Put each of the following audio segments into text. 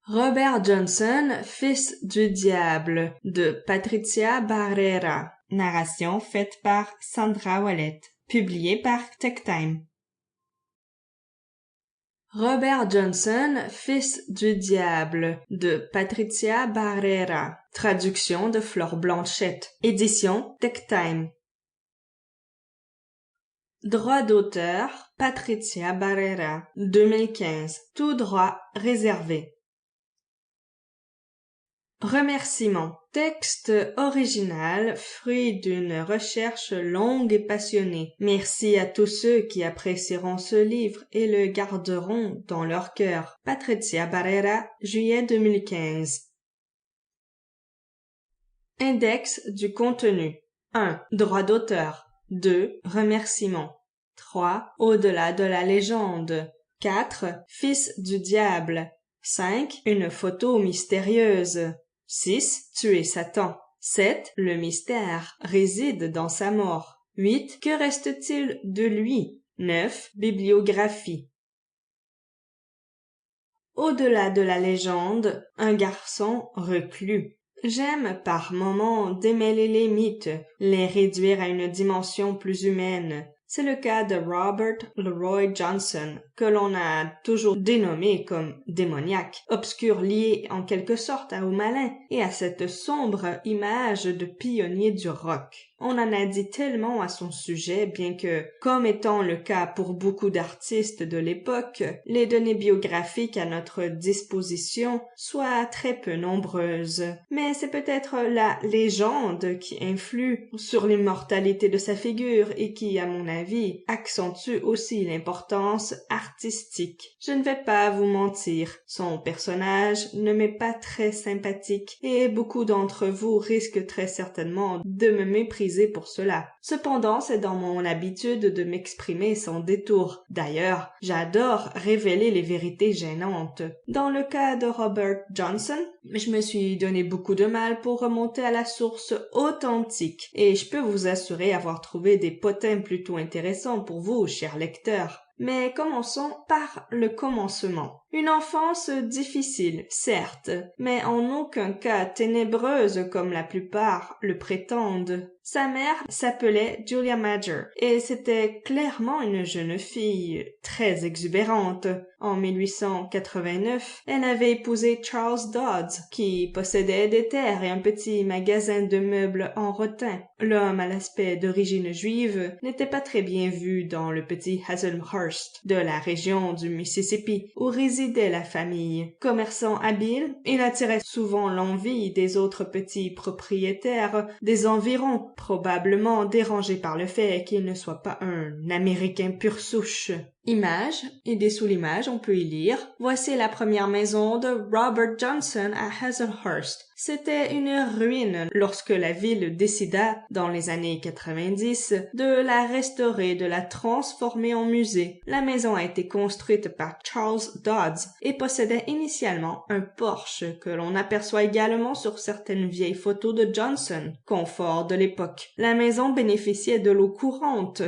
Robert Johnson, fils du diable, de Patricia Barrera. Narration faite par Sandra Wallet. Publié par TechTime. Robert Johnson, fils du diable, de Patricia Barrera. Traduction de Flore Blanchette. Édition TechTime. Droit d'auteur, Patricia Barrera. 2015. Tout droit réservé. Remerciements. Texte original, fruit d'une recherche longue et passionnée. Merci à tous ceux qui apprécieront ce livre et le garderont dans leur cœur. Patricia Barrera, juillet 2015. Index du contenu. 1. Droit d'auteur. 2. Remerciements. 3. Au-delà de la légende. 4. Fils du diable. 5. Une photo mystérieuse. 6. Tuer Satan. 7. Le mystère réside dans sa mort. 8. Que reste-t-il de lui? 9. Bibliographie. Au-delà de la légende, un garçon reclus. J'aime par moments démêler les mythes, les réduire à une dimension plus humaine. C'est le cas de Robert Leroy Johnson, que l'on a toujours dénommé comme démoniaque, obscur lié en quelque sorte à O'Malin et à cette sombre image de pionnier du rock. On en a dit tellement à son sujet, bien que, comme étant le cas pour beaucoup d'artistes de l'époque, les données biographiques à notre disposition soient très peu nombreuses. Mais c'est peut-être la légende qui influe sur l'immortalité de sa figure et qui, à mon avis, accentue aussi l'importance artistique. Je ne vais pas vous mentir, son personnage ne m'est pas très sympathique et beaucoup d'entre vous risquent très certainement de me mépriser pour cela. Cependant, c'est dans mon habitude de m'exprimer sans détour. D'ailleurs, j'adore révéler les vérités gênantes. Dans le cas de Robert Johnson, je me suis donné beaucoup de mal pour remonter à la source authentique et je peux vous assurer avoir trouvé des potins plutôt intéressants pour vous, chers lecteurs. Mais commençons par le commencement. Une enfance difficile, certes, mais en aucun cas ténébreuse comme la plupart le prétendent. Sa mère s'appelait Julia Major et c'était clairement une jeune fille très exubérante. En 1889, elle avait épousé Charles Dodds, qui possédait des terres et un petit magasin de meubles en rotin. L'homme à l'aspect d'origine juive n'était pas très bien vu dans le petit Hazelhurst de la région du Mississippi, où résidait la famille. Commerçant habile, il attirait souvent l'envie des autres petits propriétaires des environs, probablement dérangés par le fait qu'il ne soit pas un Américain pure souche. Image, et dessous l'image, on peut y lire « Voici la première maison de Robert Johnson à Hazelhurst. C'était une ruine lorsque la ville décida, dans les années 90, de la restaurer, de la transformer en musée. La maison a été construite par Charles Dodds et possédait initialement un porche que l'on aperçoit également sur certaines vieilles photos de Johnson, confort de l'époque. La maison bénéficiait de l'eau courante.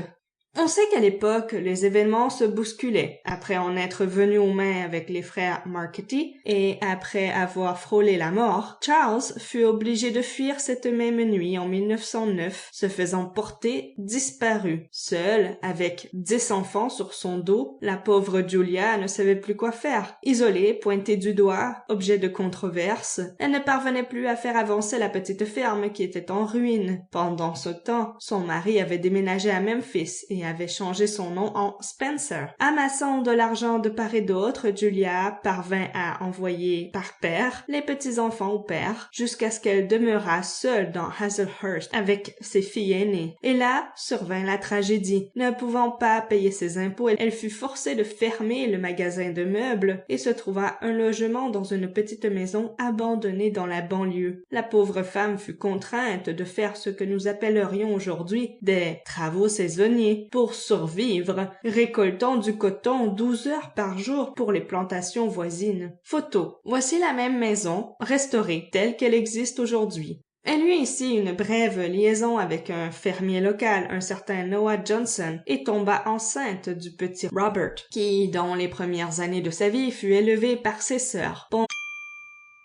On sait qu'à l'époque, les événements se bousculaient. Après en être venu aux mains avec les frères Markety et après avoir frôlé la mort, Charles fut obligé de fuir cette même nuit en 1909, se faisant porter disparu. Seul, avec 10 enfants sur son dos, la pauvre Julia ne savait plus quoi faire. Isolée, pointée du doigt, objet de controverse, elle ne parvenait plus à faire avancer la petite ferme qui était en ruine. Pendant ce temps, son mari avait déménagé à Memphis et avait changé son nom en Spencer. Amassant de l'argent de part et d'autre, Julia parvint à envoyer par paire les petits-enfants au père jusqu'à ce qu'elle demeurât seule dans Hazelhurst avec ses filles aînées. Et là survint la tragédie. Ne pouvant pas payer ses impôts, elle fut forcée de fermer le magasin de meubles et se trouva un logement dans une petite maison abandonnée dans la banlieue. La pauvre femme fut contrainte de faire ce que nous appellerions aujourd'hui des travaux saisonniers pour survivre, récoltant du coton 12 heures par jour pour les plantations voisines. Photo. Voici la même maison, restaurée telle qu'elle existe aujourd'hui. Elle eut ici une brève liaison avec un fermier local, un certain Noah Johnson, et tomba enceinte du petit Robert, qui, dans les premières années de sa vie, fut élevé par ses sœurs.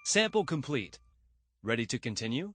Sample complete. Ready to continue?